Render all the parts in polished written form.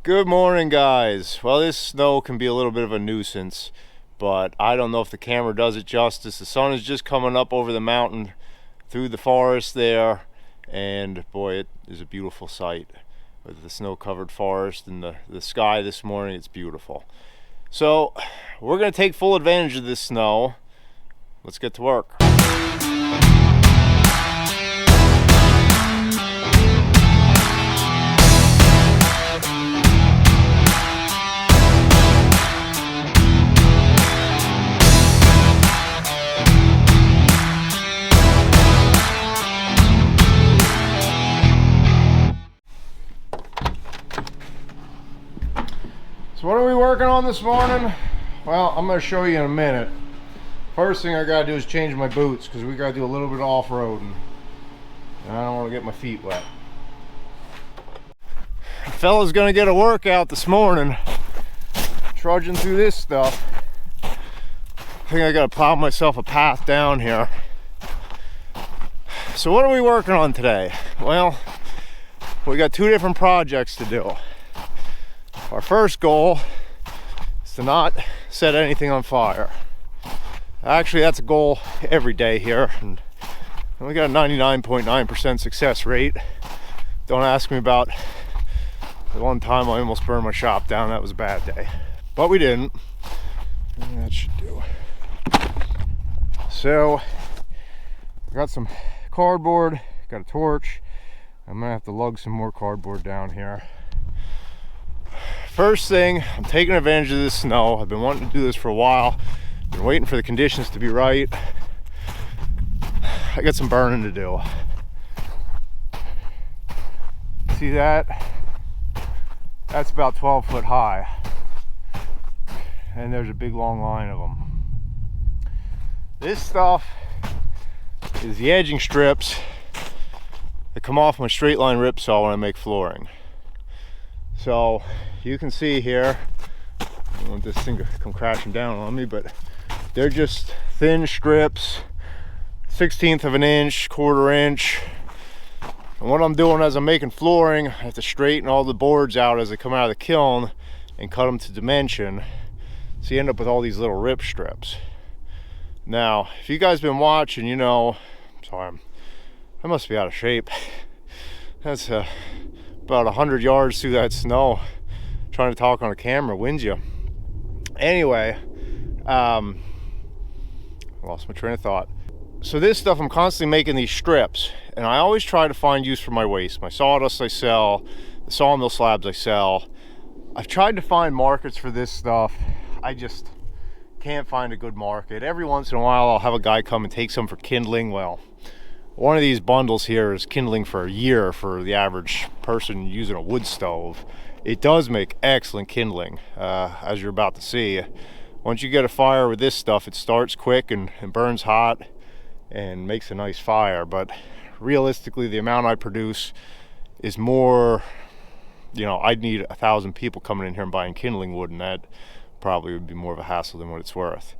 Good morning, guys. Well, this snow can be a little bit of a nuisance, but I don't know if the camera does it justice. The sun is just coming up over the mountain through the forest there, and boy, it is a beautiful sight with the snow-covered forest and the sky this morning. It's beautiful. So we're going to take full advantage of this snow. Let's get to work. So what are we working on this morning? Well, I'm going to show you in a minute. First thing I got to do is change my boots because we got to do a little bit of off-roading. And I don't want to get my feet wet. The fella's going to get a workout this morning. Trudging through this stuff. I think I got to plow myself a path down here. So what are we working on today? Well, we got two different projects to do. Our first goal is to not set anything on fire. Actually, that's a goal every day here, and we got a 99.9% success rate. Don't ask me about the one time I almost burned my shop down. That was a bad day, but we didn't. And that should do. So, I got some cardboard, got a torch. I'm gonna have to lug some more cardboard down here. First thing, I'm taking advantage of this snow. I've been wanting to do this for a while. Been waiting for the conditions to be right. I got some burning to do. See that? That's about 12 foot high. And there's a big long line of them. This stuff is the edging strips that come off my straight line rip saw when I make flooring. So you can see here, I don't want this thing to come crashing down on me, but they're just thin strips, 1/16 of an inch, 1/4 inch. And what I'm doing as I'm making flooring, I have to straighten all the boards out as they come out of the kiln and cut them to dimension. So you end up with all these little rip strips. Now, if you guys been watching, you know, sorry, I must be out of shape. That's about 100 yards through that snow. Trying to talk on a camera wins you. Anyway, lost my train of thought. So this stuff, I'm constantly making these strips, and I always try to find use for my waste. My sawdust I sell, the sawmill slabs I sell. I've tried to find markets for this stuff. I just can't find a good market. Every once in a while I'll have a guy come and take some for kindling. Well, one of these bundles here is kindling for a year for the average person using a wood stove. It does make excellent kindling, as you're about to see. Once you get a fire with this stuff, it starts quick and burns hot and makes a nice fire. But realistically, the amount I produce is more, you know, I'd need 1,000 people coming in here and buying kindling wood, and that probably would be more of a hassle than what it's worth.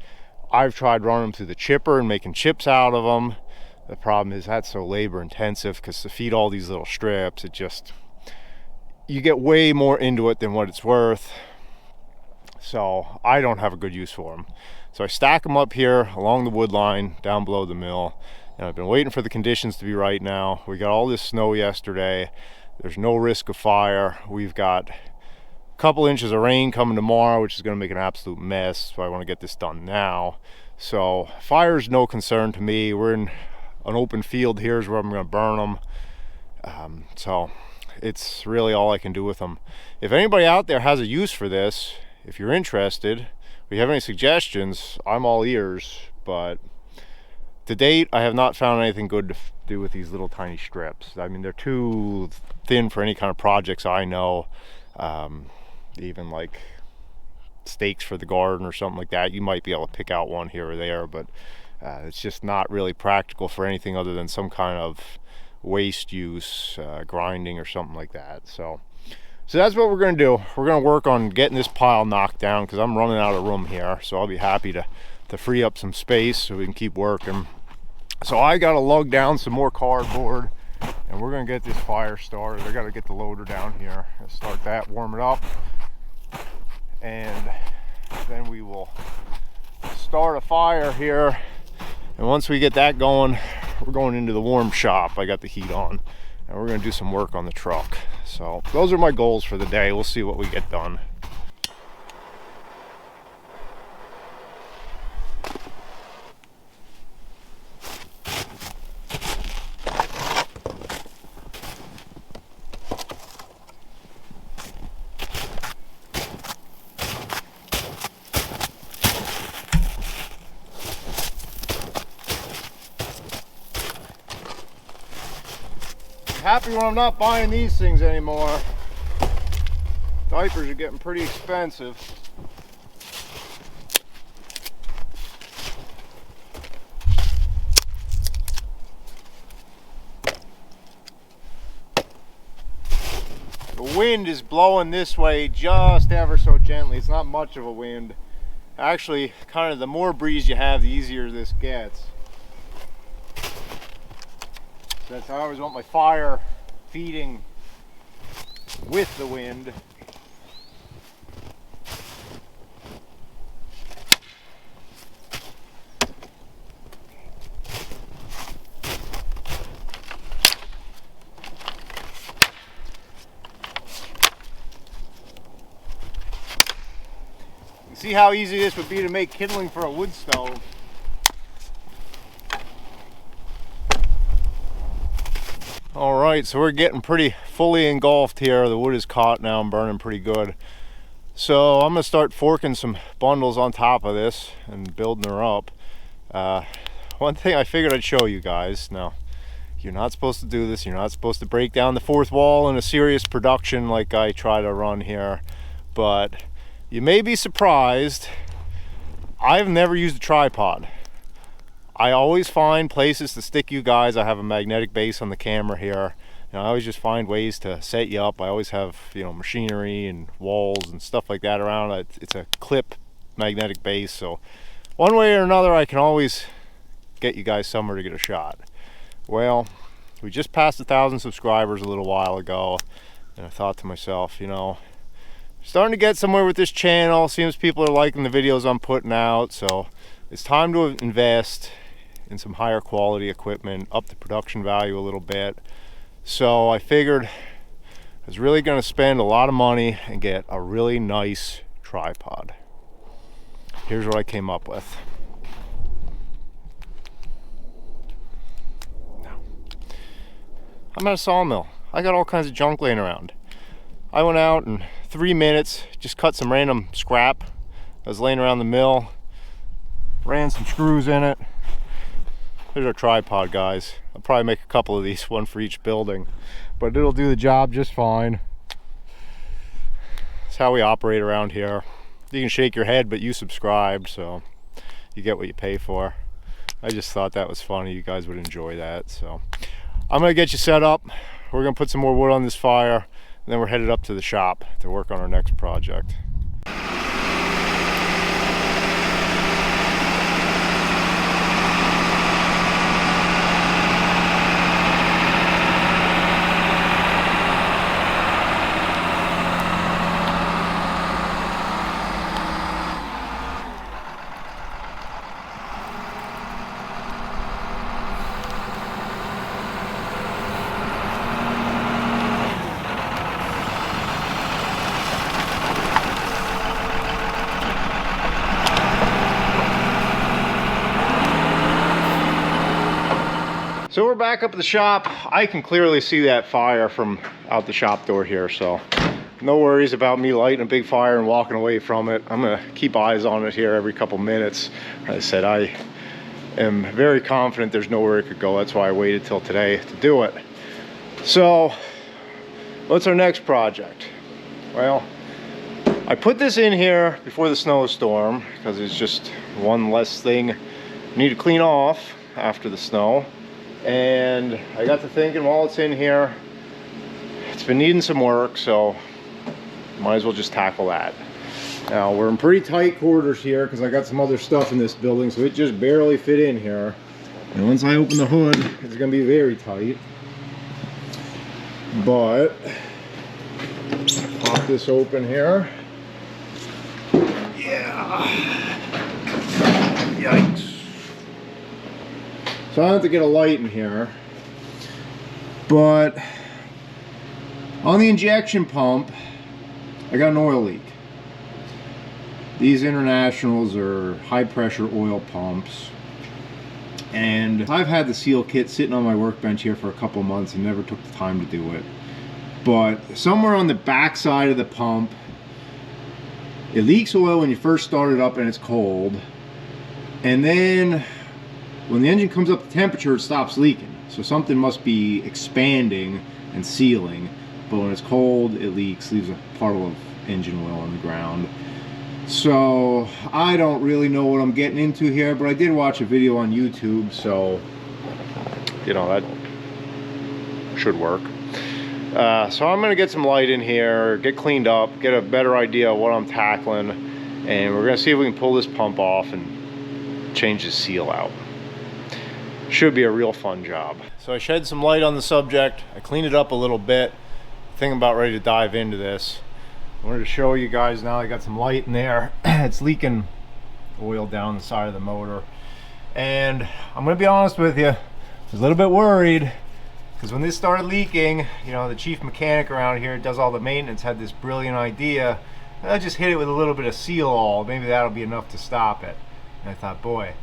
I've tried running them through the chipper and making chips out of them. The problem is that's so labor intensive because to feed all these little strips, it just, you get way more into it than what it's worth. So I don't have a good use for them. So I stack them up here along the wood line down below the mill. And I've been waiting for the conditions to be right now. We got all this snow yesterday. There's no risk of fire. We've got a couple inches of rain coming tomorrow, which is going to make an absolute mess. So I want to get this done now. So fire's no concern to me. We're in an open field here is where I'm going to burn them. So it's really all I can do with them. If anybody out there has a use for this, if you're interested, if you have any suggestions, I'm all ears. But to date, I have not found anything good to do with these little tiny strips. I mean, they're too thin for any kind of projects I know. Even like stakes for the garden or something like that, you might be able to pick out one here or there, but it's just not really practical for anything other than some kind of waste use, grinding or something like that. So that's what we're going to do. We're going to work on getting this pile knocked down because I'm running out of room here. So I'll be happy to free up some space so we can keep working. So I got to lug down some more cardboard and we're gonna get this fire started. I gotta get the loader down here and start that, warm it up, and then we will start a fire here. And once we get that going, we're going into the warm shop. I got the heat on, and we're gonna do some work on the truck. So those are my goals for the day. We'll see what we get done. Happy when I'm not buying these things anymore. Diapers are getting pretty expensive. The wind is blowing this way just ever so gently. It's not much of a wind. Actually, kind of the more breeze you have, the easier this gets. That's how I always want my fire feeding with the wind. You see how easy this would be to make kindling for a wood stove. All right, so we're getting pretty fully engulfed here. The wood is caught now and burning pretty good. So I'm gonna start forking some bundles on top of this and building her up. One thing I figured I'd show you guys. Now, you're not supposed to do this. You're not supposed to break down the fourth wall in a serious production like I try to run here. But you may be surprised, I've never used a tripod. I always find places to stick you guys. I have a magnetic base on the camera here, and I always just find ways to set you up. I always have, you know, machinery and walls and stuff like that around. It's a clip magnetic base, so one way or another I can always get you guys somewhere to get a shot. Well, we just passed 1,000 subscribers a little while ago, and I thought to myself, you know, starting to get somewhere with this channel. Seems people are liking the videos I'm putting out, so it's time to invest in some higher quality equipment, up the production value a little bit. So I figured I was really going to spend a lot of money and get a really nice tripod. Here's what I came up with. Now, I'm at a sawmill. I got all kinds of junk laying around. I went out in 3 minutes, just cut some random scrap that was laying around the mill, ran some screws in it. There's our tripod, guys. I'll probably make a couple of these, one for each building, but it'll do the job just fine. That's how we operate around here. You can shake your head, but you subscribed, so you get what you pay for. I just thought that was funny. You guys would enjoy that. So I'm gonna get you set up. We're gonna put some more wood on this fire, and then we're headed up to the shop to work on our next project. So we're back up at the shop. I can clearly see that fire from out the shop door here, so no worries about me lighting a big fire and walking away from it. I'm gonna keep eyes on it here every couple minutes. As I said, I am very confident there's nowhere it could go. That's why I waited till today to do it. So what's our next project? Well, I put this in here before the snowstorm because it's just one less thing I need to clean off after the snow. And I got to thinking, while it's in here, it's been needing some work, so might as well just tackle that. Now, we're in pretty tight quarters here because I got some other stuff in this building, so it just barely fit in here. And once I open the hood, it's going to be very tight. But pop this open here. Yeah. Yikes. So I have to get a light in here. But on the injection pump, I got an oil leak. These Internationals are high pressure oil pumps. And I've had the seal kit sitting on my workbench here for a couple months and never took the time to do it. But somewhere on the back side of the pump, it leaks oil when you first start it up and it's cold. And then when the engine comes up to temperature, it stops leaking. So something must be expanding and sealing. But when it's cold, it leaks, leaves a puddle of engine oil on the ground. So I don't really know what I'm getting into here, but I did watch a video on YouTube, so you know that should work. So I'm gonna get some light in here, get cleaned up, get a better idea of what I'm tackling, and we're gonna see if we can pull this pump off and change the seal out. Should be a real fun job. So I shed some light on the subject, I cleaned it up a little bit. I think I'm about ready to dive into this. I wanted to show you guys now I got some light in there. It's leaking oil down the side of the motor. And I'm gonna be honest with you, I was a little bit worried because when this started leaking, you know, the chief mechanic around here does all the maintenance, had this brilliant idea. I just hit it with a little bit of seal all, maybe that'll be enough to stop it. And I thought, boy,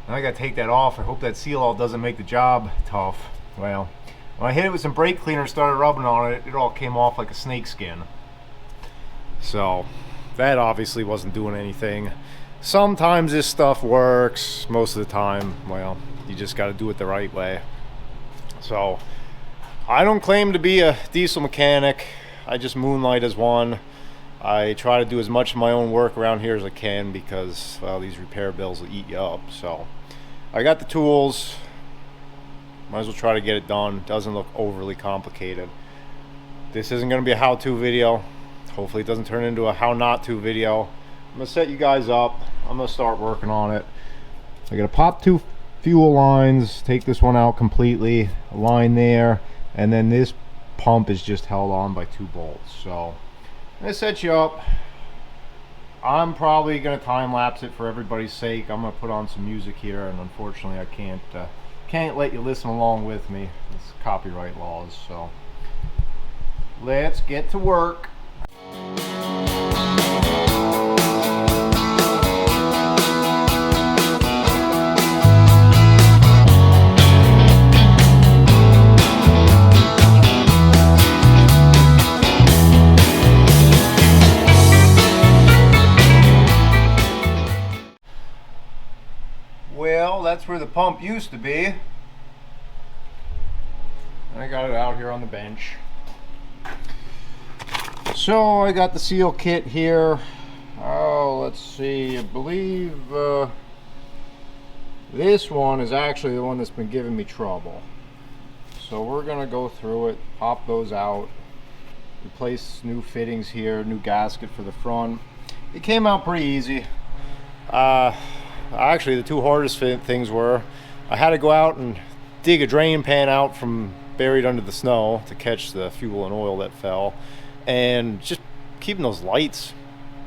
now I gotta take that off. I hope that seal all doesn't make the job tough. Well, when I hit it with some brake cleaner, started rubbing on it, it all came off like a snake skin. So that obviously wasn't doing anything. Sometimes this stuff works, most of the time, well, you just got to do it the right way. So I don't claim to be a diesel mechanic, I just moonlight as one. I try to do as much of my own work around here as I can because, well, these repair bills will eat you up. So I got the tools, might as well try to get it done. Doesn't look overly complicated. This isn't going to be a how-to video. Hopefully it doesn't turn into a how not to video. I'm gonna set you guys up. I'm gonna start working on it. I gotta pop 2 fuel lines, take this one out completely, a line there, and then this pump is just held on by 2 bolts. So I'm gonna set you up. I'm probably gonna time lapse it for everybody's sake. I'm gonna put on some music here, and unfortunately I can't let you listen along with me. It's copyright laws. So let's get to work. Well, that's where the pump used to be. I got it out here on the bench. So I got the seal kit here. Oh, let's see, I believe this one is actually the one that's been giving me trouble. So we're gonna go through it, pop those out, replace new fittings here, new gasket for the front. It came out pretty easy. Actually, the 2 hardest things were I had to go out and dig a drain pan out from buried under the snow to catch the fuel and oil that fell, and just keeping those lights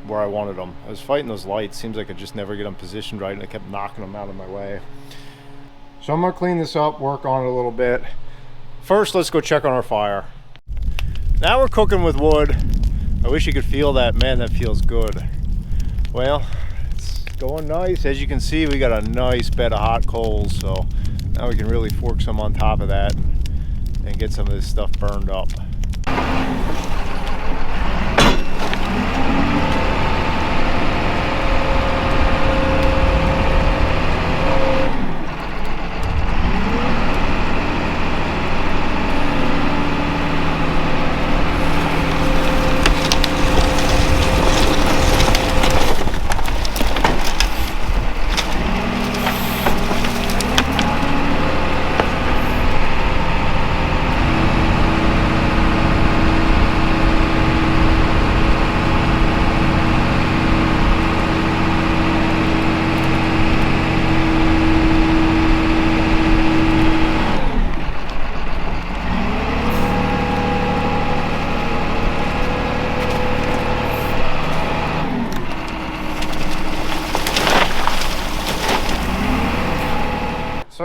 where I wanted them. I was fighting those lights. Seems like I just never get them positioned right, and I kept knocking them out of my way. So I'm gonna clean this up, work on it a little bit. First, let's go check on our fire. Now we're cooking with wood. I wish you could feel that. Man, that feels good. Well, it's going nice. As you can see, we got a nice bed of hot coals, so now we can really fork some on top of that and get some of this stuff burned up.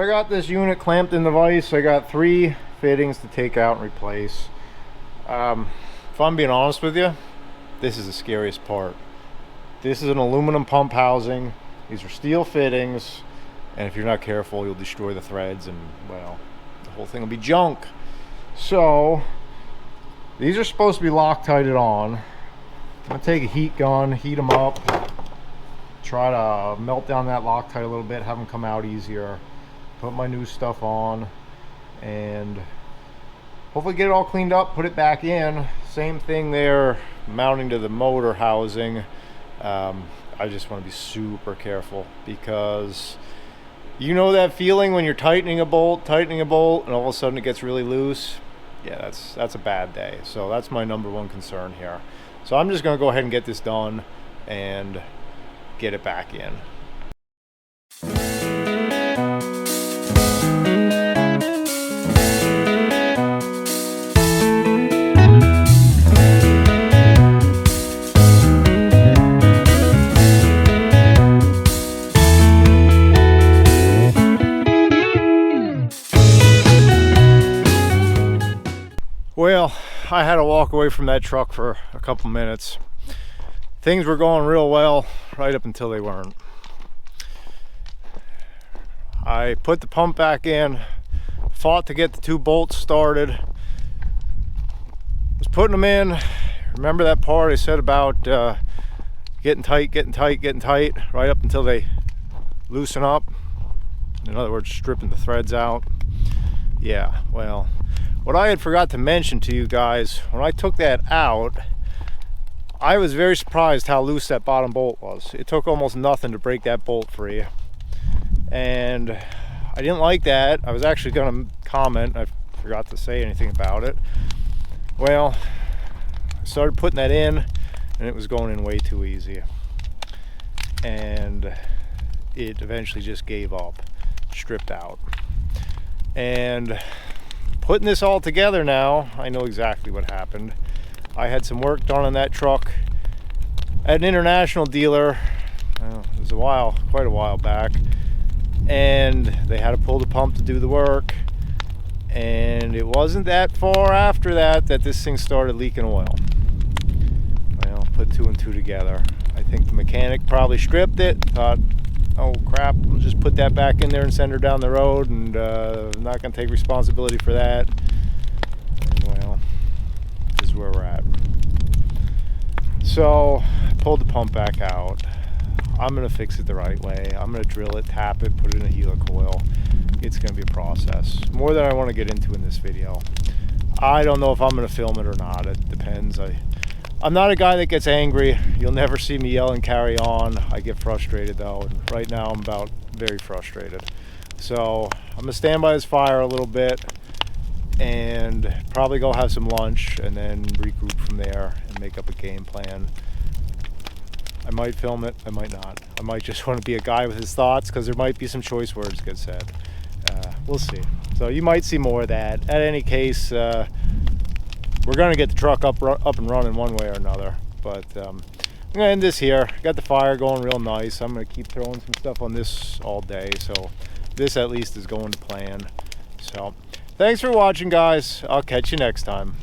So I got this unit clamped in the vise. I got 3 fittings to take out and replace. If I'm being honest with you, this is the scariest part. This is an aluminum pump housing. These are steel fittings, and if you're not careful, you'll destroy the threads, and well, the whole thing will be junk. So these are supposed to be Loctited on. I'm gonna take a heat gun, heat them up, try to melt down that Loctite a little bit, have them come out easier, put my new stuff on, and hopefully get it all cleaned up, put it back in. Same thing there, mounting to the motor housing. I just want to be super careful, because you know that feeling when you're tightening a bolt, and all of a sudden it gets really loose? Yeah, that's a bad day. So that's my #1 concern here. So I'm just going to go ahead and get this done and get it back in. Well, I had to walk away from that truck for a couple minutes. Things were going real well right up until they weren't. I put the pump back in, fought to get the 2 bolts started, was putting them in. Remember that part I said about getting tight, right up until they loosen up? In other words, stripping the threads out. Yeah, well, what I had forgot to mention to you guys, when I took that out, I was very surprised how loose that bottom bolt was. It took almost nothing to break that bolt free. And I didn't like that. I was actually going to comment. I forgot to say anything about it. Well, I started putting that in, and it was going in way too easy. And it eventually just gave up, stripped out. And putting this all together now, I know exactly what happened. I had some work done on that truck at an international dealer. It was quite a while back, and they had to pull the pump to do the work. And it wasn't that far after that this thing started leaking oil. Well, put 2 and 2 together. I think the mechanic probably stripped it, thought, oh crap, we'll just put that back in there and send her down the road, and I'm not going to take responsibility for that. And well, this is where we're at. So I pulled the pump back out. I'm going to fix it the right way. I'm going to drill it, tap it, put it in a helicoil. It's going to be a process, more than I want to get into in this video. I don't know if I'm going to film it or not. It depends. I'm not a guy that gets angry. You'll never see me yell and carry on. I get frustrated though, and right now I'm very frustrated. So I'm gonna stand by this fire a little bit and probably go have some lunch and then regroup from there and make up a game plan. I might film it, I might not. I might just want to be a guy with his thoughts, because there might be some choice words get said. We'll see. So you might see more of that. At any case, we're going to get the truck up and running one way or another. But I'm going to end this here. Got the fire going real nice. I'm going to keep throwing some stuff on this all day. So this at least is going to plan. So thanks for watching, guys. I'll catch you next time.